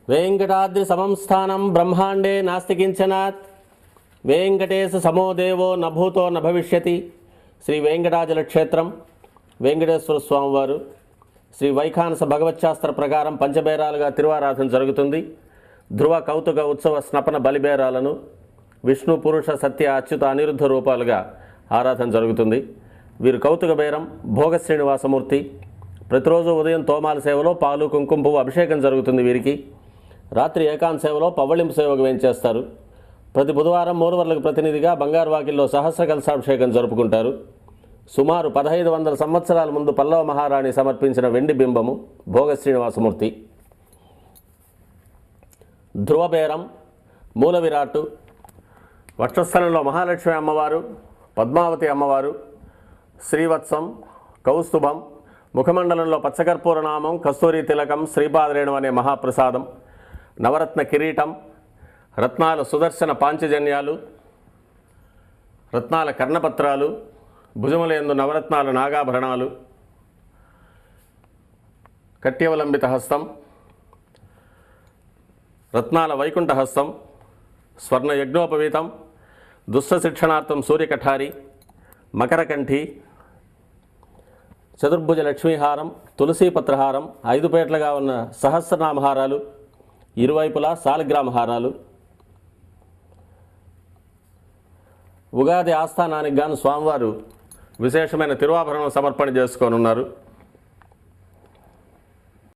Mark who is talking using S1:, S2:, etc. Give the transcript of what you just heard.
S1: वेंकटाद्रि समं स्थानं ब्रह्मांडे नास्ति किंचनात् वेंकटेश समो देवो न भूतो न भविष्यति श्री वेंकटाचल क्षेत्रम वेंकटेश्वर स्वामी वारु श्री వైఖానస భగవచ్శాస్త్ర ప్రకారం పంచబేరాలుగా తిరువారాధన జరుగుతుంది. ధ్రువ కౌతుక ఉత్సవ స్నపన బలిబేరాలను విష్ణు పురుష సత్య అచ్యుత అనిరుద్ధ రూపాలుగా ఆరాధన జరుగుతుంది. వీరు కౌతుక బేరం భోగ శ్రీనివాసమూర్తి. ప్రతిరోజు ఉదయం తోమాల సేవలో పాలు కుంకుమ పువ్వు అభిషేకం జరుగుతుంది. వీరికి రాత్రి ఏకాంత సేవలో పవ్వళింపు సేవకు వేయించేస్తారు. ప్రతి బుధవారం మూడువర్లకు ప్రతినిధిగా బంగారు వాకిల్లో సహస్ర కలశాభిషేకం జరుపుకుంటారు. సుమారు 1500 సంవత్సరాల ముందు పల్లవ మహారాణి సమర్పించిన వెండి బింబము భోగ శ్రీనివాసమూర్తి. ధ్రువబేరం మూల విరాట్టు వక్షస్థలంలో మహాలక్ష్మి అమ్మవారు, పద్మావతి అమ్మవారు, శ్రీవత్సం, కౌస్తుభం, ముఖమండలంలో పచ్చకర్పూర నామం, కస్తూరి తిలకం, శ్రీపాదరేణు అనే మహాప్రసాదం, నవరత్న కిరీటం, రత్నాల సుదర్శన పాంచజన్యాలు, రత్నాల కర్ణపత్రాలు, భుజములందు నవరత్నాల నాగాభరణాలు, కట్యవలంబిత హస్తం, రత్నాల వైకుంఠ హస్తం, స్వర్ణ యజ్ఞోపవీతం, దుష్ట శిక్షణార్థం సూర్యకఠారి, మకరకంఠి, చతుర్భుజ లక్ష్మీహారం, తులసీపత్రహారం, 5 పేట్లుగా ఉన్న సహస్రనామహారాలు, ఇరువైపులా సాలిగ్రామహారాలు. ఉగాది ఆస్థానానికి గాను స్వామివారు విశేషమైన తిరువాభరణం సమర్పణ చేసుకోనున్నారు.